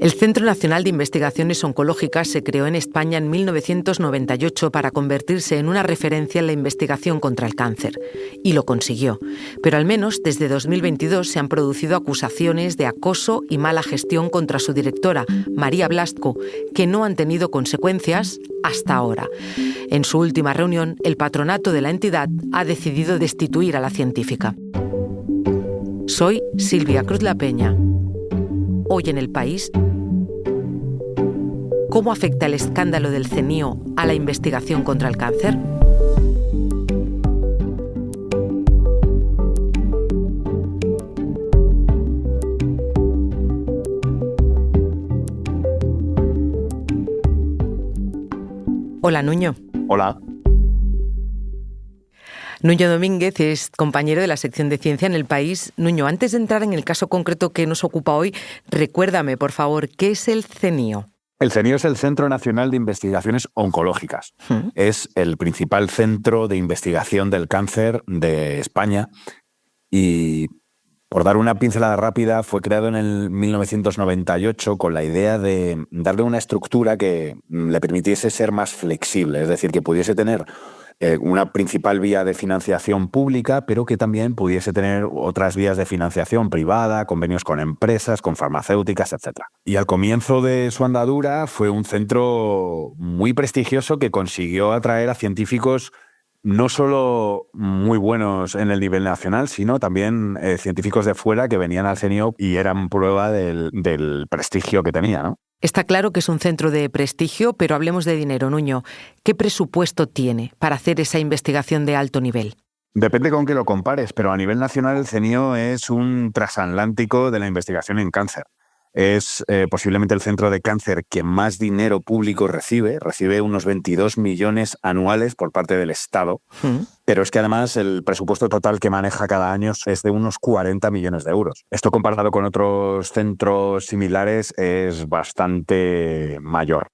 El Centro Nacional de Investigaciones Oncológicas se creó en España en 1998 para convertirse en una referencia en la investigación contra el cáncer. Y lo consiguió. Pero al menos desde 2022 se han producido acusaciones de acoso y mala gestión contra su directora, María Blasco, que no han tenido consecuencias hasta ahora. En su última reunión, el patronato de la entidad ha decidido destituir a la científica. Soy Silvia Cruz La Peña. Hoy en El País, ¿cómo afecta el escándalo del CNIO a la investigación contra el cáncer? Hola, Nuño. Hola. Nuño Domínguez es compañero de la sección de Ciencia en El País. Nuño, antes de entrar en el caso concreto que nos ocupa hoy, recuérdame, por favor, ¿qué es el CNIO? El CNIO es el Centro Nacional de Investigaciones Oncológicas. Es el principal centro de investigación del cáncer de España y, por dar una pincelada rápida, fue creado en el 1998 con la idea de darle una estructura que le permitiese ser más flexible, es decir, que pudiese tener una principal vía de financiación pública, pero que también pudiese tener otras vías de financiación privada, convenios con empresas, con farmacéuticas, etc. Y al comienzo de su andadura fue un centro muy prestigioso que consiguió atraer a científicos no solo muy buenos en el nivel nacional, sino también científicos de fuera que venían al CNIO y eran prueba del prestigio que tenía, ¿no? Está claro que es un centro de prestigio, pero hablemos de dinero, Nuño. ¿Qué presupuesto tiene para hacer esa investigación de alto nivel? Depende con qué lo compares, pero a nivel nacional el CNIO es un transatlántico de la investigación en cáncer. Es posiblemente el centro de cáncer que más dinero público recibe unos 22 millones anuales por parte del Estado, pero es que además el presupuesto total que maneja cada año es de unos 40 millones de euros. Esto comparado con otros centros similares es bastante mayor.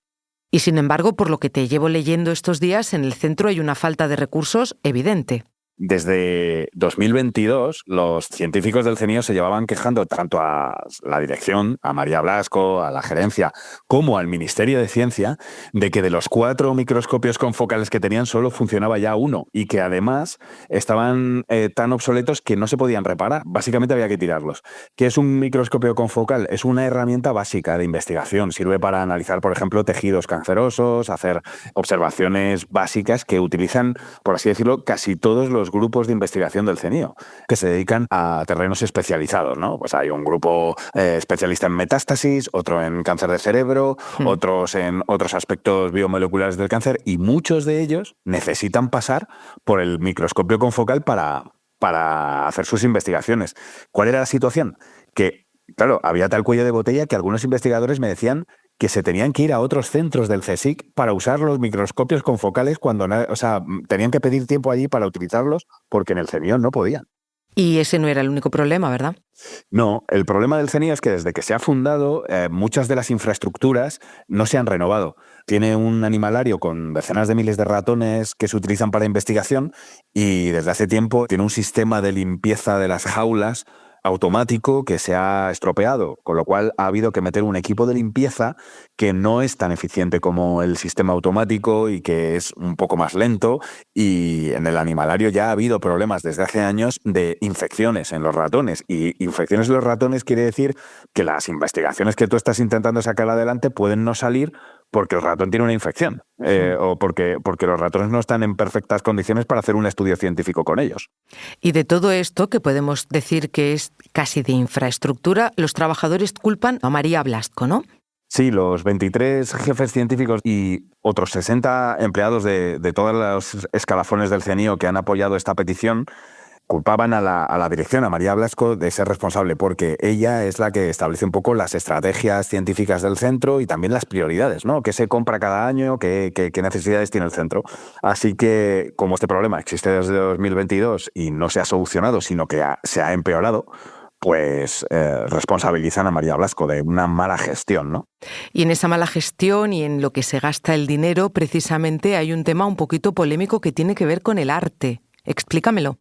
Y sin embargo, por lo que te llevo leyendo estos días, en el centro hay una falta de recursos evidente. Desde 2022, los científicos del CNIO se llevaban quejando tanto a la dirección, a María Blasco, a la gerencia, como al Ministerio de Ciencia, de que de los 4 microscopios confocales que tenían solo funcionaba ya uno y que además estaban tan obsoletos que no se podían reparar. Básicamente había que tirarlos. ¿Qué es un microscopio confocal? Es una herramienta básica de investigación. Sirve para analizar, por ejemplo, tejidos cancerosos, hacer observaciones básicas que utilizan, por así decirlo, casi todos los grupos de investigación del CNIO, que se dedican a terrenos especializados, ¿no? Pues hay un grupo especialista en metástasis, otro en cáncer de cerebro, otros en otros aspectos biomoleculares del cáncer, y muchos de ellos necesitan pasar por el microscopio confocal para hacer sus investigaciones. ¿Cuál era la situación? Que, claro, había tal cuello de botella que algunos investigadores me decían que se tenían que ir a otros centros del CSIC para usar los microscopios confocales tenían que pedir tiempo allí para utilizarlos porque en el CNIO no podían. Y ese no era el único problema, ¿verdad? No, el problema del CNIO es que desde que se ha fundado, muchas de las infraestructuras no se han renovado. Tiene un animalario con decenas de miles de ratones que se utilizan para investigación y desde hace tiempo tiene un sistema de limpieza de las jaulas automático que se ha estropeado, con lo cual ha habido que meter un equipo de limpieza que no es tan eficiente como el sistema automático y que es un poco más lento, y en el animalario ya ha habido problemas desde hace años de infecciones en los ratones, y infecciones en los ratones quiere decir que las investigaciones que tú estás intentando sacar adelante pueden no salir porque el ratón tiene una infección o porque los ratones no están en perfectas condiciones para hacer un estudio científico con ellos. Y de todo esto, que podemos decir que es casi de infraestructura, los trabajadores culpan a María Blasco, ¿no? Sí, los 23 jefes científicos y otros 60 empleados de todos los escalafones del CNIO que han apoyado esta petición culpaban a la dirección, a María Blasco, de ser responsable, porque ella es la que establece un poco las estrategias científicas del centro y también las prioridades, ¿no? ¿Qué se compra cada año? ¿Qué necesidades tiene el centro? Así que, como este problema existe desde 2022 y no se ha solucionado, sino que se ha empeorado, pues responsabilizan a María Blasco de una mala gestión, ¿no? Y en esa mala gestión y en lo que se gasta el dinero, precisamente hay un tema un poquito polémico que tiene que ver con el arte. Explícamelo.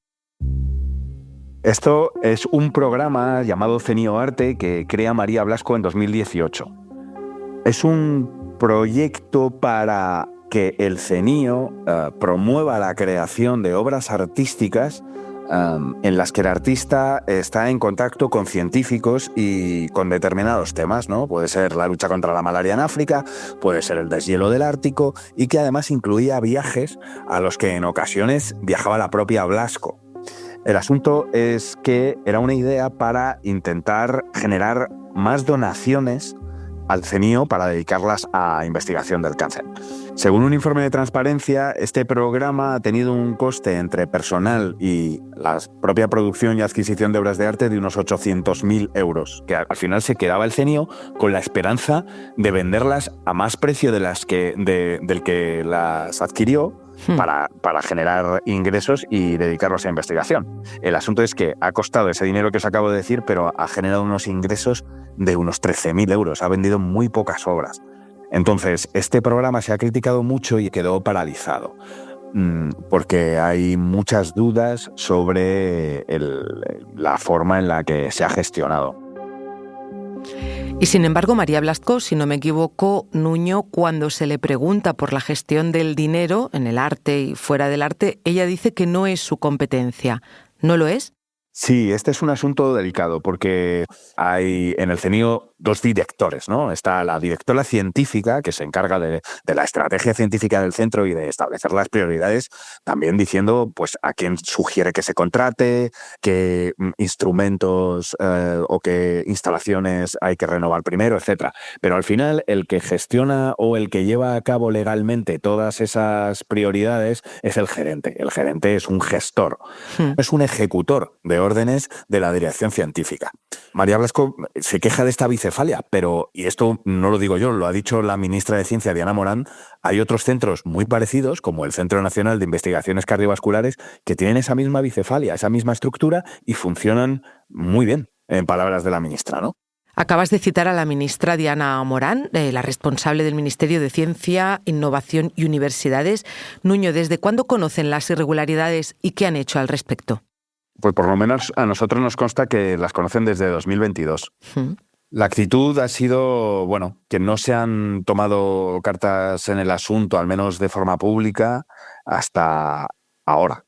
Esto es un programa llamado CNIO Arte que crea María Blasco en 2018. Es un proyecto para que el CENIO promueva la creación de obras artísticas en las que el artista está en contacto con científicos y con determinados temas, ¿no? Puede ser la lucha contra la malaria en África, puede ser el deshielo del Ártico, y que además incluía viajes a los que en ocasiones viajaba la propia Blasco. El asunto es que era una idea para intentar generar más donaciones al CENIO para dedicarlas a investigación del cáncer. Según un informe de transparencia, este programa ha tenido un coste entre personal y la propia producción y adquisición de obras de arte de unos 800.000 euros, que al final se quedaba el CENIO con la esperanza de venderlas a más precio del que las adquirió para generar ingresos y dedicarlos a investigación. El asunto es que ha costado ese dinero que os acabo de decir, pero ha generado unos ingresos de unos 13.000 euros. Ha vendido muy pocas obras. Entonces, este programa se ha criticado mucho y quedó paralizado, porque hay muchas dudas sobre la forma en la que se ha gestionado. Y sin embargo, María Blasco, si no me equivoco, Nuño, cuando se le pregunta por la gestión del dinero en el arte y fuera del arte, ella dice que no es su competencia. ¿No lo es? Sí, este es un asunto delicado porque hay en el CENIO dos directores, ¿no? Está la directora científica, que se encarga de la estrategia científica del centro y de establecer las prioridades, también diciendo pues a quién sugiere que se contrate, qué instrumentos o qué instalaciones hay que renovar primero, etc. Pero al final el que gestiona o el que lleva a cabo legalmente todas esas prioridades es el gerente. El gerente es un gestor, es un ejecutor de órdenes de la dirección científica. María Blasco se queja de esta bicefalia, pero, y esto no lo digo yo, lo ha dicho la ministra de Ciencia, Diana Morán, hay otros centros muy parecidos, como el Centro Nacional de Investigaciones Cardiovasculares, que tienen esa misma bicefalia, esa misma estructura y funcionan muy bien, en palabras de la ministra, ¿no? Acabas de citar a la ministra Diana Morán, la responsable del Ministerio de Ciencia, Innovación y Universidades. Nuño, ¿desde cuándo conocen las irregularidades y qué han hecho al respecto? Pues por lo menos a nosotros nos consta que las conocen desde 2022. La actitud ha sido, bueno, que no se han tomado cartas en el asunto, al menos de forma pública, hasta ahora.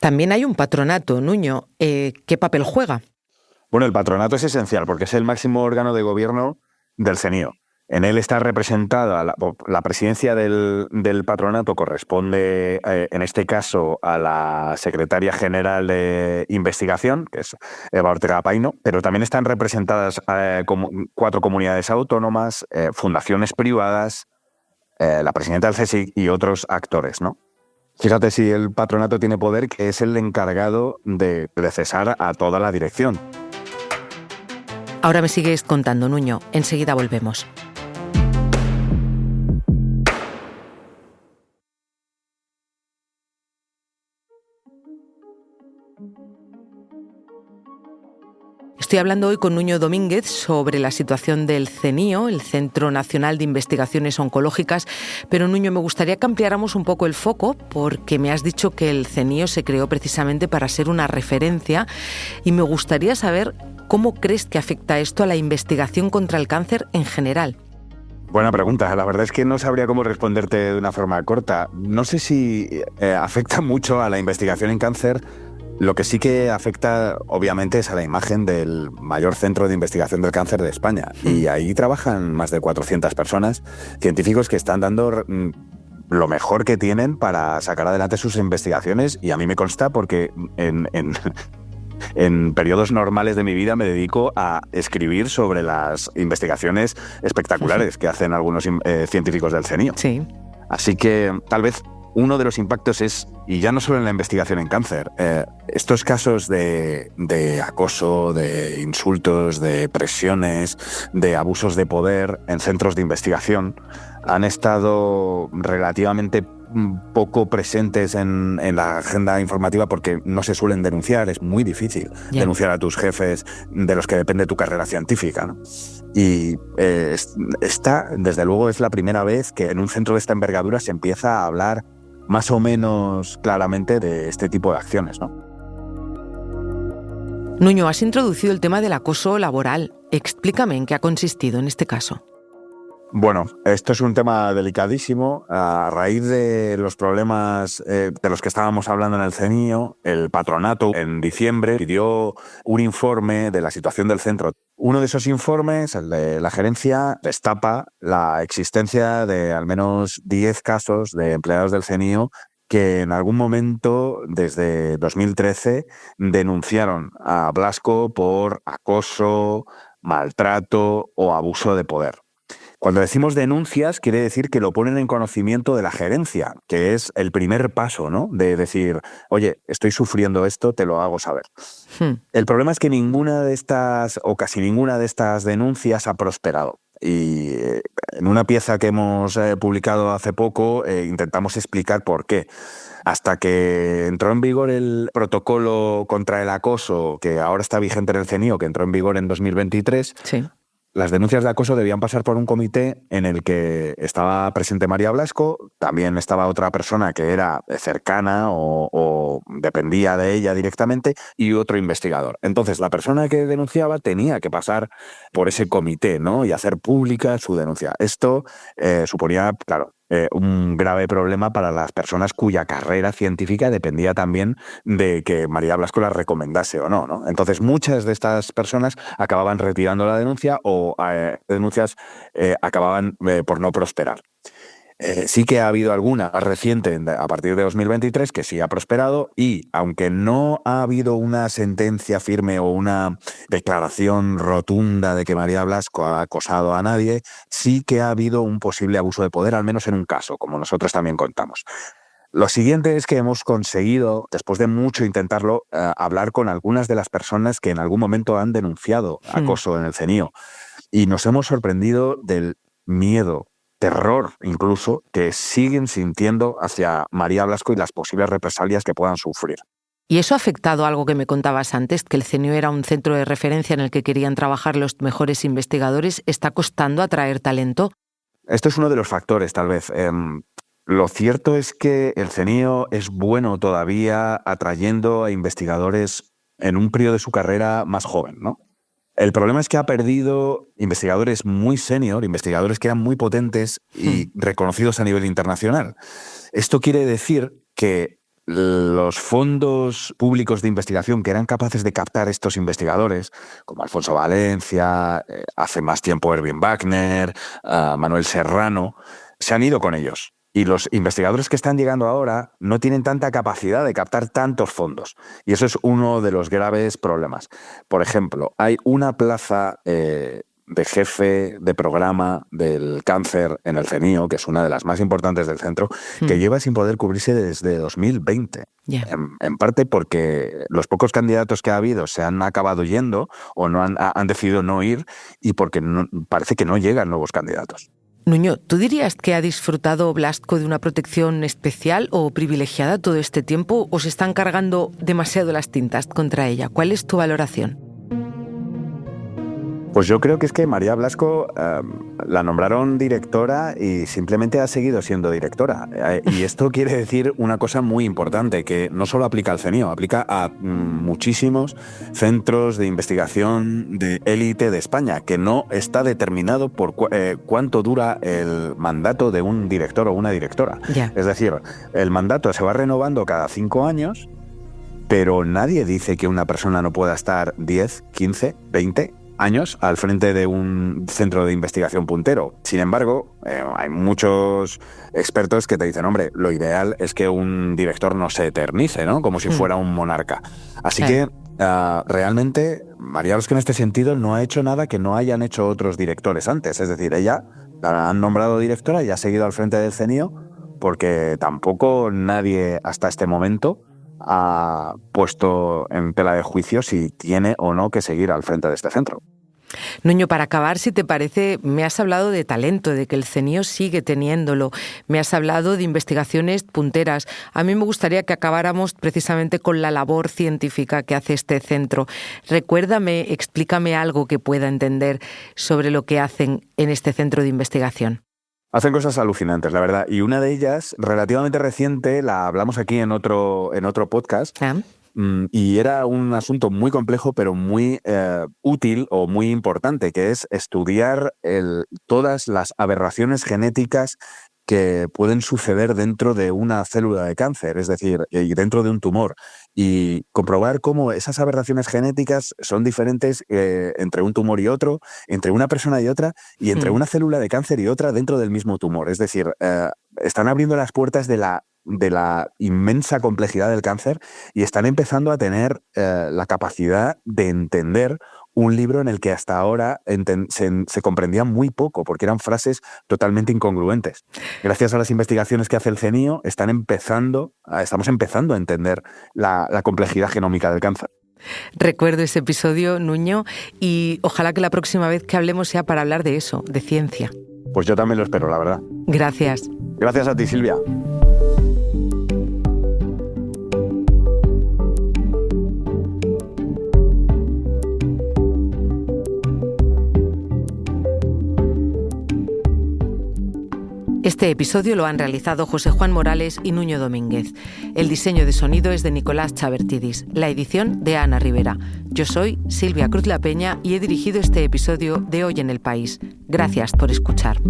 También hay un patronato, Nuño. ¿Qué papel juega? Bueno, el patronato es esencial porque es el máximo órgano de gobierno del CENIO. En él está representada la presidencia del patronato, corresponde en este caso a la secretaria general de investigación, que es Eva Ortega Paino, pero también están representadas 4 comunidades autónomas, fundaciones privadas, la presidenta del CSIC y otros actores, ¿no? Fíjate si el patronato tiene poder, que es el encargado de cesar a toda la dirección. Ahora me sigues contando, Nuño. Enseguida volvemos. Estoy hablando hoy con Nuño Domínguez sobre la situación del CENIO, el Centro Nacional de Investigaciones Oncológicas, pero Nuño, me gustaría que ampliáramos un poco el foco porque me has dicho que el CENIO se creó precisamente para ser una referencia y me gustaría saber cómo crees que afecta esto a la investigación contra el cáncer en general. Buena pregunta. La verdad es que no sabría cómo responderte de una forma corta. No sé si afecta mucho a la investigación en cáncer. Lo que sí que afecta, obviamente, es a la imagen del mayor centro de investigación del cáncer de España. Y ahí trabajan más de 400 personas, científicos que están dando lo mejor que tienen para sacar adelante sus investigaciones. Y a mí me consta porque en periodos normales de mi vida me dedico a escribir sobre las investigaciones espectaculares que hacen algunos científicos del CENIO. Sí. Así que tal vez uno de los impactos es, y ya no solo en la investigación en cáncer, estos casos de acoso, de insultos, de presiones, de abusos de poder en centros de investigación han estado relativamente poco presentes en la agenda informativa porque no se suelen denunciar. Es muy difícil denunciar a tus jefes de los que depende tu carrera científica, ¿no? Y esta, desde luego, es la primera vez que en un centro de esta envergadura se empieza a hablar más o menos claramente de este tipo de acciones, ¿no? Nuño, has introducido el tema del acoso laboral. Explícame en qué ha consistido en este caso. Bueno, esto es un tema delicadísimo. A raíz de los problemas de los que estábamos hablando en el CENIO, el patronato en diciembre pidió un informe de la situación del centro. Uno de esos informes, el de la gerencia, destapa la existencia de al menos 10 casos de empleados del CENIO que en algún momento, desde 2013, denunciaron a Blasco por acoso, maltrato o abuso de poder. Cuando decimos denuncias, quiere decir que lo ponen en conocimiento de la gerencia, que es el primer paso, ¿no? De decir, oye, estoy sufriendo esto, te lo hago saber. El problema es que ninguna de estas, o casi ninguna de estas denuncias ha prosperado. Y en una pieza que hemos publicado hace poco, intentamos explicar por qué. Hasta que entró en vigor el protocolo contra el acoso, que ahora está vigente en el CENIO, que entró en vigor en 2023, Sí. las denuncias de acoso debían pasar por un comité en el que estaba presente María Blasco, también estaba otra persona que era cercana o dependía de ella directamente y otro investigador. Entonces, la persona que denunciaba tenía que pasar por ese comité, ¿no? Y hacer pública su denuncia. Esto suponía, claro, un grave problema para las personas cuya carrera científica dependía también de que María Blasco la recomendase o no, ¿no? Entonces, muchas de estas personas acababan retirando la denuncia o denuncias acababan por no prosperar. Sí que ha habido alguna reciente a partir de 2023 que sí ha prosperado y, aunque no ha habido una sentencia firme o una declaración rotunda de que María Blasco ha acosado a nadie, sí que ha habido un posible abuso de poder, al menos en un caso, como nosotros también contamos. Lo siguiente es que hemos conseguido, después de mucho intentarlo, hablar con algunas de las personas que en algún momento han denunciado acoso en el CENIO. Y nos hemos sorprendido del miedo, terror incluso, que siguen sintiendo hacia María Blasco y las posibles represalias que puedan sufrir. ¿Y eso ha afectado algo que me contabas antes, que el CENIO era un centro de referencia en el que querían trabajar los mejores investigadores? ¿Está costando atraer talento? Esto es uno de los factores, tal vez. Lo cierto es que el CENIO es bueno todavía atrayendo a investigadores en un periodo de su carrera más joven, ¿no? El problema es que ha perdido investigadores muy senior, investigadores que eran muy potentes y reconocidos a nivel internacional. Esto quiere decir que los fondos públicos de investigación que eran capaces de captar estos investigadores, como Alfonso Valencia, hace más tiempo Erwin Wagner, Manuel Serrano, se han ido con ellos. Y los investigadores que están llegando ahora no tienen tanta capacidad de captar tantos fondos. Y eso es uno de los graves problemas. Por ejemplo, hay una plaza de jefe de programa del cáncer en el CENIO, que es una de las más importantes del centro, que lleva sin poder cubrirse desde 2020. Yeah. En parte porque los pocos candidatos que ha habido se han acabado yendo o no han decidido no ir y porque parece que no llegan nuevos candidatos. Nuño, ¿tú dirías que ha disfrutado Blasco de una protección especial o privilegiada todo este tiempo o se están cargando demasiado las tintas contra ella? ¿Cuál es tu valoración? Pues yo creo que es que María Blasco la nombraron directora y simplemente ha seguido siendo directora. Y esto quiere decir una cosa muy importante, que no solo aplica al CENIO, aplica a muchísimos centros de investigación de élite de España, que no está determinado por cuánto dura el mandato de un director o una directora. Yeah. Es decir, el mandato se va renovando cada 5 años, pero nadie dice que una persona no pueda estar 10, 15, 20 años al frente de un centro de investigación puntero. Sin embargo, hay muchos expertos que te dicen, hombre, lo ideal es que un director no se eternice, ¿no? Como si fuera un monarca. Así que realmente María Blasco en este sentido no ha hecho nada que no hayan hecho otros directores antes. Es decir, ella la han nombrado directora y ha seguido al frente del CENIO porque tampoco nadie hasta este momento ha puesto en tela de juicio si tiene o no que seguir al frente de este centro. Nuño, para acabar, si te parece, me has hablado de talento, de que el CENIO sigue teniéndolo. Me has hablado de investigaciones punteras. A mí me gustaría que acabáramos precisamente con la labor científica que hace este centro. Recuérdame, explícame algo que pueda entender sobre lo que hacen en este centro de investigación. Hacen cosas alucinantes, la verdad. Y una de ellas, relativamente reciente, la hablamos aquí en otro podcast, y era un asunto muy complejo, pero muy útil o muy importante, que es estudiar todas las aberraciones genéticas que pueden suceder dentro de una célula de cáncer, es decir, y dentro de un tumor, y comprobar cómo esas aberraciones genéticas son diferentes entre un tumor y otro, entre una persona y otra, y entre una célula de cáncer y otra dentro del mismo tumor. Es decir, están abriendo las puertas de la inmensa complejidad del cáncer y están empezando a tener la capacidad de entender un libro en el que hasta ahora se comprendía muy poco, porque eran frases totalmente incongruentes. Gracias a las investigaciones que hace el CNIO, estamos empezando a entender la complejidad genómica del cáncer. Recuerdo ese episodio, Nuño, y ojalá que la próxima vez que hablemos sea para hablar de eso, de ciencia. Pues yo también lo espero, la verdad. Gracias. Gracias a ti, Silvia. Este episodio lo han realizado José Juan Morales y Nuño Domínguez. El diseño de sonido es de Nicolás Chavertidis, la edición de Ana Rivera. Yo soy Silvia Cruz La Peña y he dirigido este episodio de Hoy en el País. Gracias por escuchar.